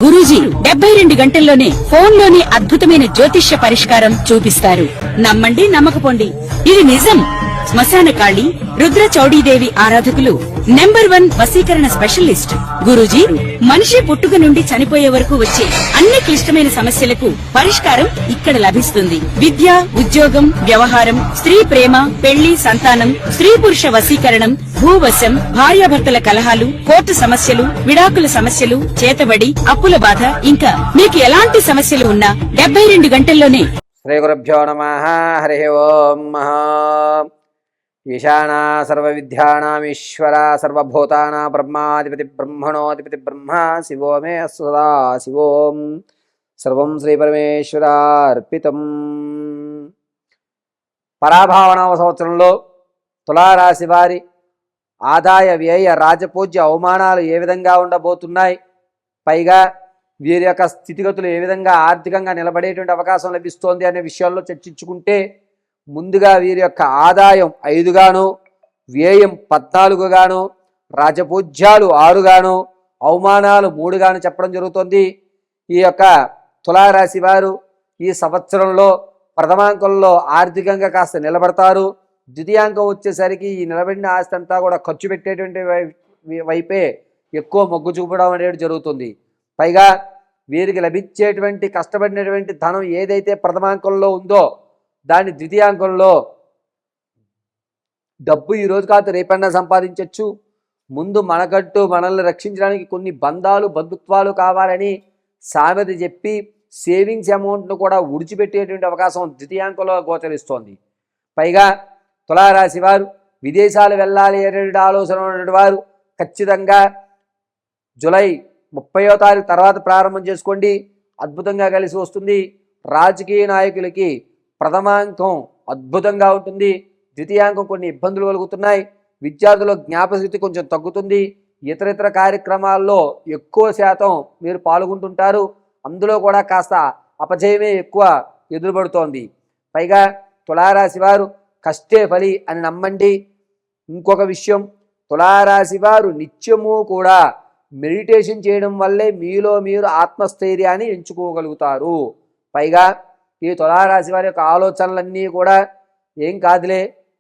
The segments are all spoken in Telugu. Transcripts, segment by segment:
గురూజీ 72 గంటల్లోనే ఫోన్ లోని అద్భుతమైన జ్యోతిష్య పరిష్కారం చూపిస్తారు. నమ్మండి, నమ్మకపోండి, ఇది నిజం. శ్మశాన కాళి రుద్ర చౌడీదేవి ఆరాధకులు నంబర్ 1 వశీకరణ స్పెషలిస్ట్ గురూజీ. మనిషి పుట్టుక నుండి చనిపోయే వరకు వచ్చే అన్ని క్లిష్టమైన సమస్యలకు పరిష్కారం ఇక్కడ లభిస్తుంది. విద్య, ఉద్యోగం, వ్యవహారం, స్త్రీ ప్రేమ, పెళ్లి, సంతానం, స్త్రీ పురుష వశీకరణం, భూవశం, భార్యాభర్తల కలహాలు, కోర్టు సమస్యలు, విడాకుల సమస్యలు, చేతబడి, అప్పుల బాధ, ఇంకా మీకు ఎలాంటి సమస్యలు ఉన్నా 72 గంటల్లోనే. శ్రీ గురుభ్యో నమః. హరి ఓం. ఈశానా సర్వ విద్యానామీశ్వర సర్వభూతానా బ్రహ్మాధిపతి బ్రహ్మణోధిపతి బ్రహ్మ శివో మే సదా శివోం. సర్వం శ్రీ పరమేశ్వరార్పితం. పరాభావనామ సంవత్సరంలో తులారాశి వారి ఆదాయ వ్యయ రాజపూజ్య అవమానాలు ఏ విధంగా ఉండబోతున్నాయి, పైగా వీరి యొక్క స్థితిగతులు ఏ విధంగా ఆర్థికంగా నిలబడేటువంటి అవకాశం లభిస్తోంది అనే విషయాల్లో చర్చించుకుంటే, ముందుగా వీరి యొక్క ఆదాయం 5 గాను, వ్యయం 14 గాను, రాజపూజ్యాలు 6 గాను, అవమానాలు 3 గాను చెప్పడం జరుగుతుంది. ఈ యొక్క తులారాశి వారు ఈ సంవత్సరంలో ప్రథమాంకంలో ఆర్థికంగా కాస్త నిలబడతారు. ద్వితీయాంకం వచ్చేసరికి ఈ నిలబడిన ఆస్తి అంతా కూడా ఖర్చు పెట్టేటువంటి వైపే ఎక్కువ మొగ్గు చూపడం అనేది జరుగుతుంది. పైగా వీరికి లభించేటువంటి కష్టపడినటువంటి ధనం ఏదైతే ప్రథమాంకంలో ఉందో దాని ద్వితీయాంకంలో డబ్బు ఈరోజు కాదు రేపన్నా సంపాదించవచ్చు. ముందు మనకంటూ మనల్ని రక్షించడానికి కొన్ని బంధాలు బంధుత్వాలు కావాలని సామెత చెప్పి సేవింగ్స్ అమౌంట్ను కూడా ఉడిచిపెట్టేటువంటి అవకాశం ద్వితీయాంకంలో గోచరిస్తోంది. పైగా తులారాశి వారు విదేశాలు వెళ్ళాలి అనే ఆలోచన ఉన్నటువంటి వారు ఖచ్చితంగా జూలై 30వ తారీఖు తర్వాత ప్రారంభం చేసుకోండి, అద్భుతంగా కలిసి వస్తుంది. రాజకీయ నాయకులకి ప్రథమాంకం అద్భుతంగా ఉంటుంది, ద్వితీయాంకం కొన్ని ఇబ్బందులు కలుగుతున్నాయి. విద్యార్థుల జ్ఞాపశక్తి కొంచెం తగ్గుతుంది. ఇతర కార్యక్రమాల్లో ఎక్కువ శాతం మీరు పాల్గొంటుంటారు, అందులో కూడా కాస్త అపజయమే ఎక్కువ ఎదురుపడుతోంది. పైగా తులారాశి వారు కష్టే ఫలి అని నమ్మండి. ఇంకొక విషయం, తులారాశి వారు నిత్యము కూడా మెడిటేషన్ చేయడం వల్లే మీలో మీరు ఆత్మస్థైర్యాన్ని ఎంచుకోగలుగుతారు. పైగా ఈ తులారాశి వారి యొక్క ఆలోచనలన్నీ కూడా ఏం కాదులే,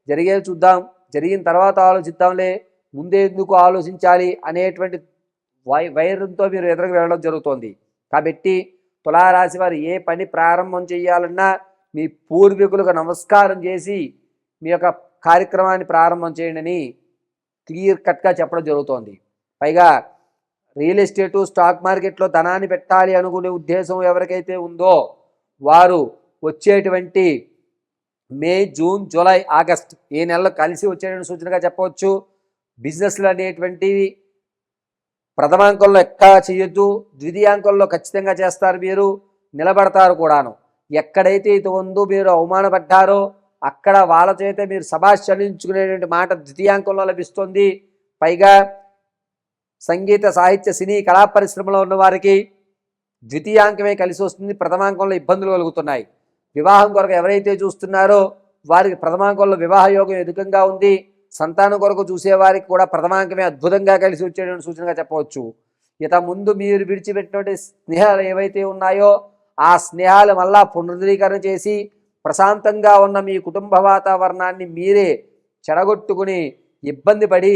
జరిగేది చూద్దాం, జరిగిన తర్వాత ఆలోచిద్దాంలే, ముందే ఎందుకు ఆలోచించాలి అనేటువంటి వైరంతో మీరు ఎదురుకు వెళ్ళడం జరుగుతోంది. కాబట్టి తులారాశి వారు ఏ పని ప్రారంభం చేయాలన్నా మీ పూర్వీకులకు నమస్కారం చేసి మీ యొక్క కార్యక్రమాన్ని ప్రారంభం చేయండి అని క్లియర్ కట్గా చెప్పడం జరుగుతోంది. పైగా రియల్ ఎస్టేటు, స్టాక్ మార్కెట్లో ధనాన్ని పెట్టాలి అనుకునే ఉద్దేశం ఎవరికైతే ఉందో వారు వచ్చేటువంటి మే, జూన్, జూలై, ఆగస్ట్ ఈ నెలలో కలిసి వచ్చేటువంటి సూచనగా చెప్పవచ్చు. బిజినెస్లు అనేటువంటివి ప్రథమాంకంలో ఎక్కడ చేయొద్దు, ద్వితీయాంకంలో ఖచ్చితంగా చేస్తారు, మీరు నిలబడతారు కూడాను. ఎక్కడైతే ఇది ఉందో మీరు అవమానపడ్డారో అక్కడ వాళ్ళ చేత మీరు శభాష్ చలించుకునేటువంటి మాట ద్వితీయాంకంలో లభిస్తుంది. పైగా సంగీత, సాహిత్య, సినీ, కళా పరిశ్రమలో ఉన్న వారికి ద్వితీయాంకమే కలిసి వస్తుంది, ప్రథమాంకంలో ఇబ్బందులు కలుగుతున్నాయి. వివాహం కొరకు ఎవరైతే చూస్తున్నారో వారికి ప్రథమాంకంలో వివాహ యోగం ఎదుకంగా ఉంది. సంతానం కొరకు చూసేవారికి కూడా ప్రథమాంకమే అద్భుతంగా కలిసి వచ్చేటువంటి సూచనగా చెప్పవచ్చు. ఇక ముందు మీరు విడిచిపెట్టినటువంటి స్నేహాలు ఏవైతే ఉన్నాయో ఆ స్నేహాలు మళ్ళా పునరుద్ధరీకరణ చేసి ప్రశాంతంగా ఉన్న మీ కుటుంబ వాతావరణాన్ని మీరే చెడగొట్టుకుని ఇబ్బంది పడి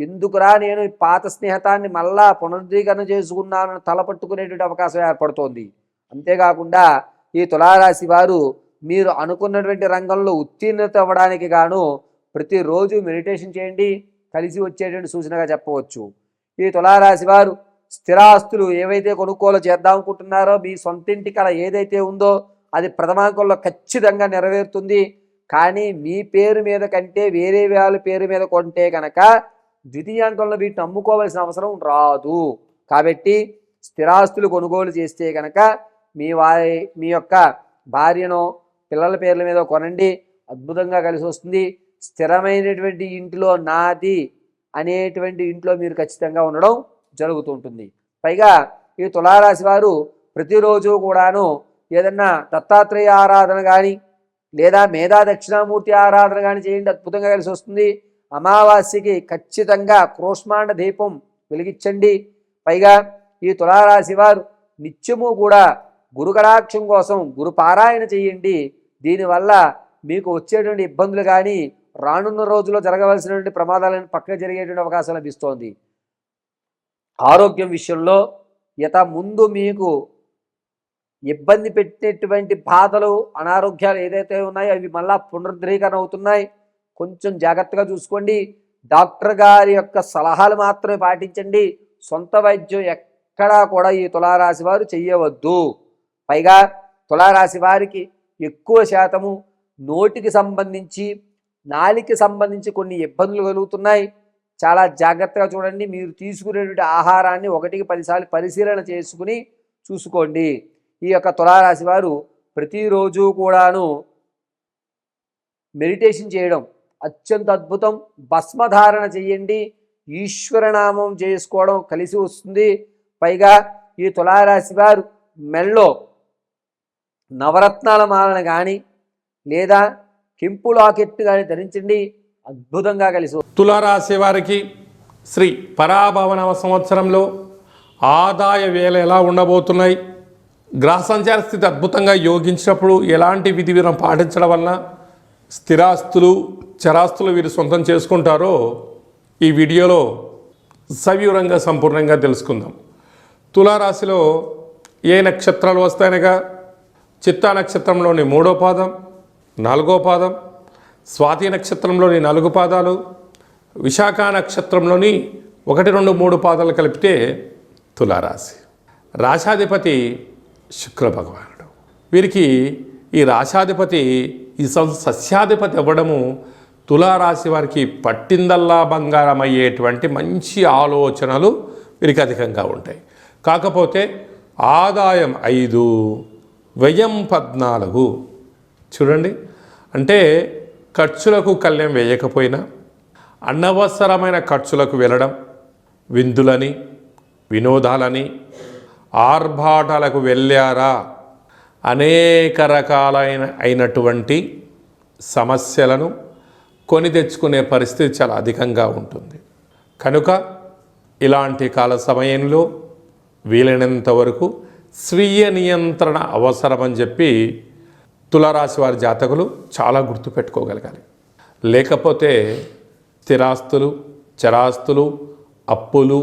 ఎందుకురా నేను పాత స్నేహతాన్ని మళ్ళా పునరుద్ధరీకరణ చేసుకున్నానని తలపట్టుకునేటువంటి అవకాశం ఏర్పడుతోంది. అంతేకాకుండా ఈ తులారాశి వారు మీరు అనుకున్నటువంటి రంగంలో ఉత్తీర్ణత అవ్వడానికి గాను ప్రతిరోజు మెడిటేషన్ చేయండి, కలిసి వచ్చేటువంటి సూచనగా చెప్పవచ్చు. ఈ తులారాశి వారు స్థిరాస్తులు ఏవైతే కొనుగోలు చేద్దాం అనుకుంటున్నారో మీ సొంతింటి కళ ఏదైతే ఉందో అది ప్రథమాంకంలో ఖచ్చితంగా నెరవేరుతుంది. కానీ మీ పేరు మీద కంటే వేరే వాళ్ళ పేరు మీద కొంటే కనుక ద్వితీయాంకంలో వీటిని అమ్ముకోవాల్సిన అవసరం రాదు. కాబట్టి స్థిరాస్తులు కొనుగోలు చేస్తే కనుక మీ యొక్క భార్యనో పిల్లల పేర్ల మీద కొనండి, అద్భుతంగా కలిసి వస్తుంది. స్థిరమైనటువంటి ఇంటిలో నాది అనేటువంటి ఇంట్లో మీరు ఖచ్చితంగా ఉండడం జరుగుతుంటుంది. పైగా ఈ తులారాశి వారు ప్రతిరోజు కూడాను ఏదన్నా దత్తాత్రేయ ఆరాధన కానీ లేదా మేధా దక్షిణామూర్తి ఆరాధన కానీ చేయండి, అద్భుతంగా కలిసి వస్తుంది. అమావాస్యకి ఖచ్చితంగా క్రోష్మాండ దీపం వెలిగించండి. పైగా ఈ తులారాశి వారు నిత్యము కూడా గురు కటాక్షం కోసం గురు పారాయణ చేయండి. దీనివల్ల మీకు వచ్చేటువంటి ఇబ్బందులు కానీ రానున్న రోజుల్లో జరగవలసినటువంటి ప్రమాదాలను పక్కన జరిగేటువంటి అవకాశం లభిస్తోంది. ఆరోగ్యం విషయంలో ముందు మీకు ఇబ్బంది పెట్టినటువంటి బాధలు అనారోగ్యాలు ఏదైతే ఉన్నాయో అవి మళ్ళా పునరుద్ధరీకరణ అవుతున్నాయి. కొంచెం జాగ్రత్తగా చూసుకోండి. డాక్టర్ గారి యొక్క సలహాలు మాత్రమే పాటించండి. సొంత వైద్యం ఎక్కడా కూడా ఈ తులారాశి వారు చెయ్యవద్దు. పైగా తులారాశి వారికి ఎక్కువ శాతము నోటికి సంబంధించి నాలికి సంబంధించి కొన్ని ఇబ్బందులు కలుగుతున్నాయి. చాలా జాగ్రత్తగా చూడండి. మీరు తీసుకునేటువంటి ఆహారాన్ని 1కి 10 సార్లు పరిశీలన చేసుకుని చూసుకోండి. ఈ యొక్క తులారాశి వారు ప్రతిరోజు కూడాను మెడిటేషన్ చేయడం అత్యంత అద్భుతం. భస్మధారణ చేయండి. ఈశ్వరనామం చేసుకోవడం కలిసి వస్తుంది. పైగా ఈ తులారాశి వారు మెల్లో నవరత్నాల మాలను కానీ లేదా కెంపు లాకెట్ కానీ ధరించండి. అద్భుతంగా కలిసి. తులారాశి వారికి శ్రీ పరాభవనవ సంవత్సరంలో ఆదాయ వేళ ఎలా ఉండబోతున్నాయి, గ్రహ సంచార స్థితి అద్భుతంగా యోగించినప్పుడు ఎలాంటి విధి విధానం పాటించడం వలన స్థిరాస్తులు చరాస్తులు వీరు సొంతం చేసుకుంటారో ఈ వీడియోలో సవివరంగా సంపూర్ణంగా తెలుసుకుందాం. తులారాశిలో ఏ నక్షత్రాలు వస్తాయనగా చిత్తా నక్షత్రంలోని 3వ పాదం, 4వ పాదం, స్వాతి నక్షత్రంలోని 4 పాదాలు, విశాఖ నక్షత్రంలోని 1, 2, 3 పాదాలు కలిపితే తులారాశి. రాశాధిపతి శుక్ర భగవానుడు. వీరికి ఈ రాశాధిపతి ఈ సస్యాధిపతి అవ్వడము తులారాశి వారికి పట్టిందల్లా బంగారం అయ్యేటువంటి మంచి ఆలోచనలు వీరికి అధికంగా ఉంటాయి. కాకపోతే ఆదాయం 5, వ్యయం 14. చూడండి, అంటే ఖర్చులకు కళ్యం వేయకపోయినా అనవసరమైన ఖర్చులకు వెళ్ళడం, విందులని వినోదాలని ఆర్భాటాలకు వెళ్ళారా అనేక రకాలైనటువంటి సమస్యలను కొని తెచ్చుకునే పరిస్థితి చాలా అధికంగా ఉంటుంది. కనుక ఇలాంటి కాల సమయంలో వీలైనంత వరకు స్వీయ నియంత్రణ అవసరమని చెప్పి తులారాశి వారి జాతకులు చాలా గుర్తుపెట్టుకోగలగాలి. లేకపోతే స్థిరాస్తులు చరాస్తులు అప్పులు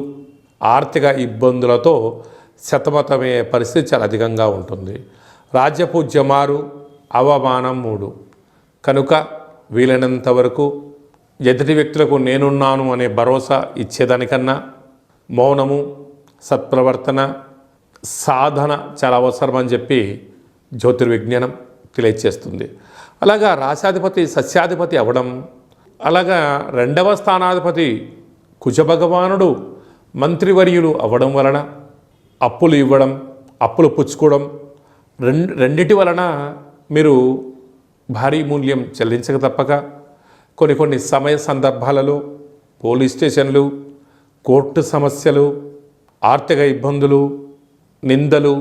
ఆర్థిక ఇబ్బందులతో సతమతమయ్యే పరిస్థితి చాలా అధికంగా ఉంటుంది. రాజ్యపూజ్యమారు అవమానం 3. కనుక వీలైనంత వరకు ఎదుటి వ్యక్తులకు నేనున్నాను అనే భరోసా ఇచ్చేదానికన్నా మౌనము, సత్ప్రవర్తన, సాధన చాలా అవసరమని చెప్పి జ్యోతిర్విజ్ఞానం తెలియచేస్తుంది. అలాగా రాశాధిపతి సస్యాధిపతి అవ్వడం, అలాగా 2వ స్థానాధిపతి కుజభగవానుడు మంత్రివర్యులు అవ్వడం వలన అప్పులు ఇవ్వడం, అప్పులు పుచ్చుకోవడం రెండిటి వలన మీరు భారీ మూల్యం చెల్లించక తప్పక కొన్ని సమయ సందర్భాలలో పోలీస్ స్టేషన్లు, కోర్టు సమస్యలు, ఆర్థిక ఇబ్బందులు, నిందలు,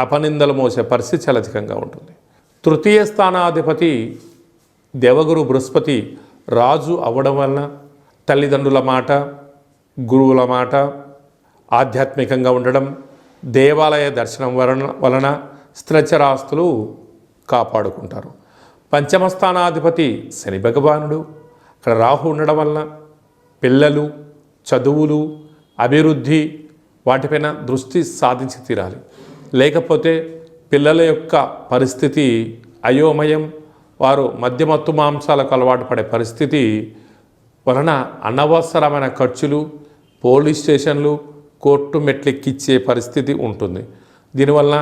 అపనిందలు మోసే పరిస్థితి చాలా అధికంగా ఉంటుంది. 3వ స్థానాధిపతి దేవగురు బృహస్పతి రాజు అవ్వడం వలన తల్లిదండ్రుల మాట, గురువుల మాట, ఆధ్యాత్మికంగా ఉండడం, దేవాలయ దర్శనం వలన స్థిరచరాస్తులు కాపాడుకుంటారు. 5వ స్థానాధిపతి శని భగవానుడు అక్కడ రాహు ఉండడం వలన పిల్లలు, చదువులు, అభివృద్ధి వాటిపైన దృష్టి సాధించి తీరాలి. లేకపోతే పిల్లల యొక్క పరిస్థితి అయోమయం, వారు మద్యమత్తు మాంసాలకు అలవాటు పడే పరిస్థితి వలన అనవసరమైన ఖర్చులు, పోలీస్ స్టేషన్లు, కోర్టు మెట్లెక్కిచ్చే పరిస్థితి ఉంటుంది. దీనివల్ల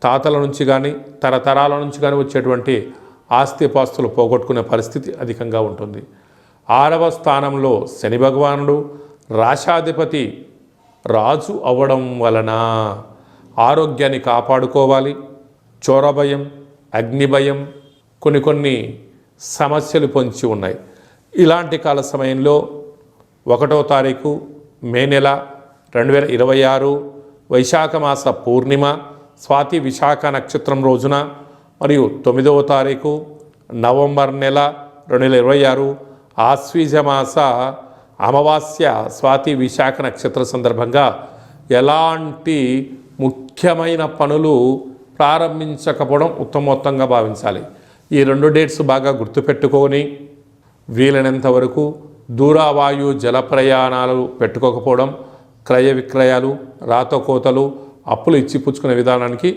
తాతల నుంచి కానీ తరతరాల నుంచి కానీ వచ్చేటువంటి ఆస్తిపాస్తులు పోగొట్టుకునే పరిస్థితి అధికంగా ఉంటుంది. 6వ స్థానంలో శని భగవానుడు రాశాధిపతి రాజు అవ్వడం వలన ఆరోగ్యాన్ని కాపాడుకోవాలి. చోరభయం, అగ్నిభయం, కొన్ని సమస్యలు పొంచి ఉన్నాయి. ఇలాంటి కాల సమయంలో 1వ తారీఖు మే నెల 2026 వైశాఖ మాస పూర్ణిమ స్వాతి విశాఖ నక్షత్రం రోజున మరియు 9వ తారీఖు నవంబర్ నెల 2026 ఆశ్వీజ మాస అమావాస్య స్వాతి విశాఖ నక్షత్ర సందర్భంగా ఎలాంటి ముఖ్యమైన పనులు ప్రారంభించకపోవడం ఉత్తమోత్తంగా భావించాలి. ఈ 2 డేట్స్ బాగా గుర్తుపెట్టుకొని వీలైనంత వరకు దూరవాయు జల ప్రయాణాలు పెట్టుకోకపోవడం, క్రయ విక్రయాలు, రాతకోతలు, అప్పులు ఇచ్చిపుచ్చుకునే విధానానికి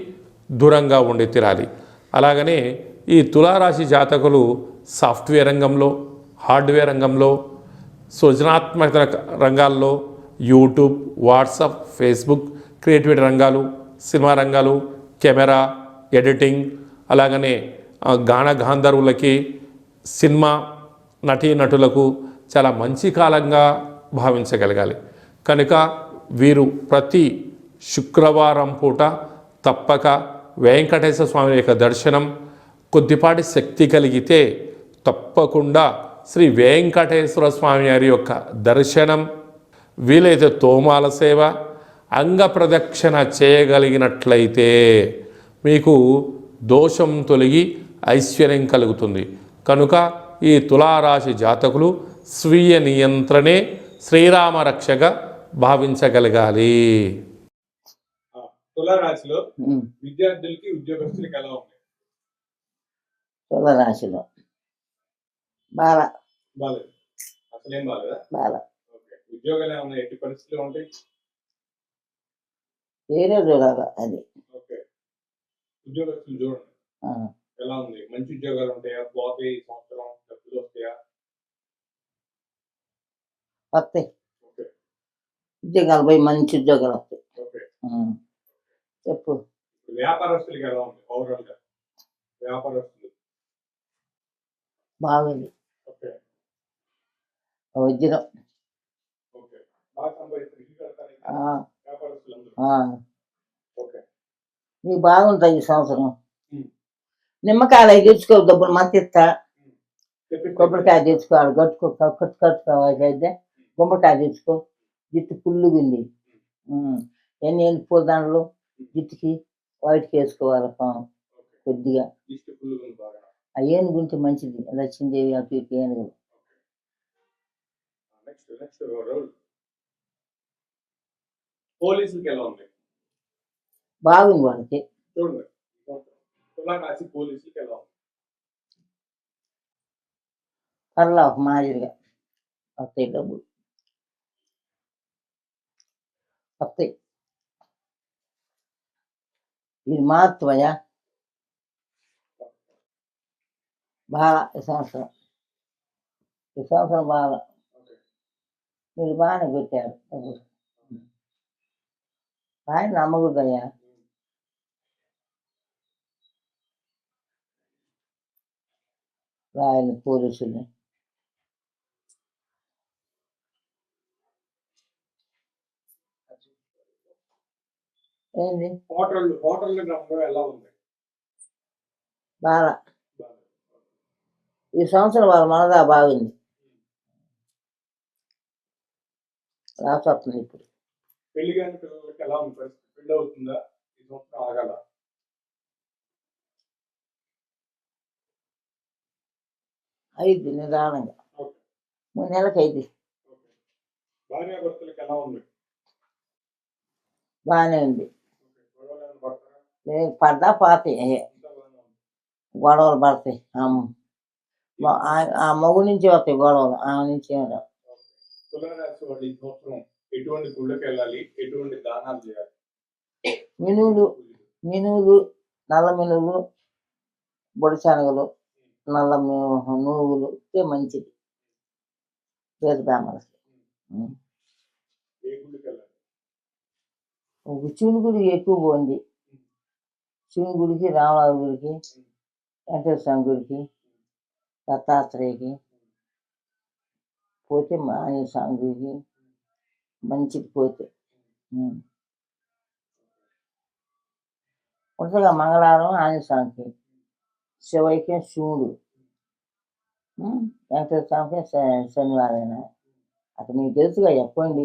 దూరంగా ఉండి తీరాలి. అలాగనే ఈ తులారాశి జాతకులు సాఫ్ట్వేర్ రంగంలో, హార్డ్వేర్ రంగంలో, సృజనాత్మక రంగాల్లో, యూట్యూబ్, వాట్సాప్, ఫేస్బుక్, క్రియేటివిటీ రంగాలు, సినిమా రంగాలు, కెమెరా, ఎడిటింగ్, అలాగనే గాన గాంధర్వులకి, సినిమా నటీనటులకు చాలా మంచి కాలంగా భావించగలగాలి. కనుక వీరు ప్రతి శుక్రవారం పూట తప్పక వెంకటేశ్వర స్వామి యొక్క దర్శనం, కొద్దిపాటి శక్తి కలిగితే తప్పకుండా శ్రీ వెంకటేశ్వర స్వామి వారి యొక్క దర్శనం, వీలైతే తోమాల సేవ, అంగ ప్రదక్షిణ చేయగలిగినట్లయితే మీకు దోషం తొలగి ఐశ్వర్యం కలుగుతుంది. కనుక ఈ తులారాశి జాతకులు స్వీయ నియంత్రణే శ్రీరామ రక్షగా భావించగలగాలి. తులారాశిలో విద్యార్థులకి ఉద్యోగస్తులకి ఎలా ఉంది? తులరాశిలో బాగా బాలేదు, అసలేం బాలేదా? బాగా ఓకే. ఉద్యోగాలు ఏమన్నా ఎట్టి పరిస్థితులు ఉంటాయి? వేరే చూడాలి అది. ఓకే. ఉద్యోగస్తులు చూడండి ఆ, ఎలా ఉంది. మంచి ఉద్యోగాలు ఉంటాయా? పోతాయి ఈ సంవత్సరం, డబ్బులు వస్తాయా? వస్తాయి ఓకే. ఉద్యోగాలు పోయి మంచి ఉద్యోగాలు వస్తాయి. ఓకే. చెప్పు. వ్యాపారస్తులకి ఎలా ఉంది ఓవరాల్ గా? వ్యాపారస్తులు బాగుంది. ఓకే. వజ్రం. ఓకే. బాగా సంపాదిస్తారు ఇల్లు కడతానికి వ్యాపారస్తులు అందరూ. ఓకే. నీకు బాగుంటుంది ఈ సంవత్సరం. ఉమ్. నిమ్మకాయలు అవి తెచ్చుకో, డబ్బులు మంత ఇస్తా. తెప్పించండి. కొబ్బరికాయ తెచ్చుకోవాలి, కట్టుకోవాలి అయితే గుమ్మడికాయ తెచ్చుకో. జుట్టు పుల్లుగా ఉంది. ఎన్ని పూలదండలు జుట్టుకి వైట్కి వేసుకోవాలి. కొద్దిగా దిష్టి పుల్లుగా ఉంది బాగా. ఆ ఏనుగుంటే మంచిది. లక్ష్మీదేవి అటు ఇటు ఏనుగులు. Next role. పోలీసులకి ఎలా ఉంది? బాగుంది వాళ్ళకి. చూడండి తులారాశి పోలీసులకి ఎలా ఉంది? పర్లా ఒక మాదిరిగా వస్తాయి డబ్బులు. వస్తాయి. ఇది మహత్వయా బాగా ఈ సంవత్సరం. ఈ సంవత్సరం బాగా ఓకే. మీరు బాగానే పెట్టారు డబ్బులు. ఆయన నమ్మకూడదయ్యా. రాయని పోలీసుల్ని. ఏంది హోటల్ రంగం ఎలా ఉంది? బాగా ఈ సంవత్సరం వాళ్ళ మనదా బాగుంది. రాసొస్తుంది ఇప్పుడు. పెళ్లి కాని పిల్లలకి ఎలా ఉంది పరిస్థితి? పెళ్లి అవుతుందా ఈ సంవత్సరం? ఆగాల? అయింది నిదానంగా. ఓకే. 3 నెలలకు అయింది. ఓకే. భార్యాభర్తలకు ఎలా ఉంది? బాగానే ఉంది. ఓకే. గొడవలు ఏమైనా పడతారా? లేదు పడ్డా పోతాయి. అంతా బాగానే ఉంది. గొడవలు పడతాయి. ఆ మగు నుంచి వస్తాయి గొడవలు. ఆమె నుంచి ఏం రావు. ఓకే. తులారాశి వాళ్ళు ఈ సంవత్సరం ఎటువంటి గుళ్ళకి వెళ్ళాలి? ఎటువంటి దానాలు చేయాలి? మినువులు, నల్ల మినువులు, బొడి శనగలు, నల్ల నువ్వులు ఇస్తే మంచిది పేద బ్రాహ్మణులకి. ఏ గుళ్ళకి వెళ్ళాలి? శివుని గుడి ఎక్కువ పోయింది. శివుని గుడికి, రామరాజు గుడికి, వెంకటేశ్వర స్వామి గుడికి, దత్తాత్రేయకి పోతే ఆంజనేయ స్వామి గుడికి మంచిది పోతే. వరుసగా మంగళవారం ఆంజనేయ స్వామికి, శివయ్యకి శివుడు, వెంకటేశ్వర స్వామికి శనివారం. అక్కడ మీకు తెలుసుగా చెప్పండి.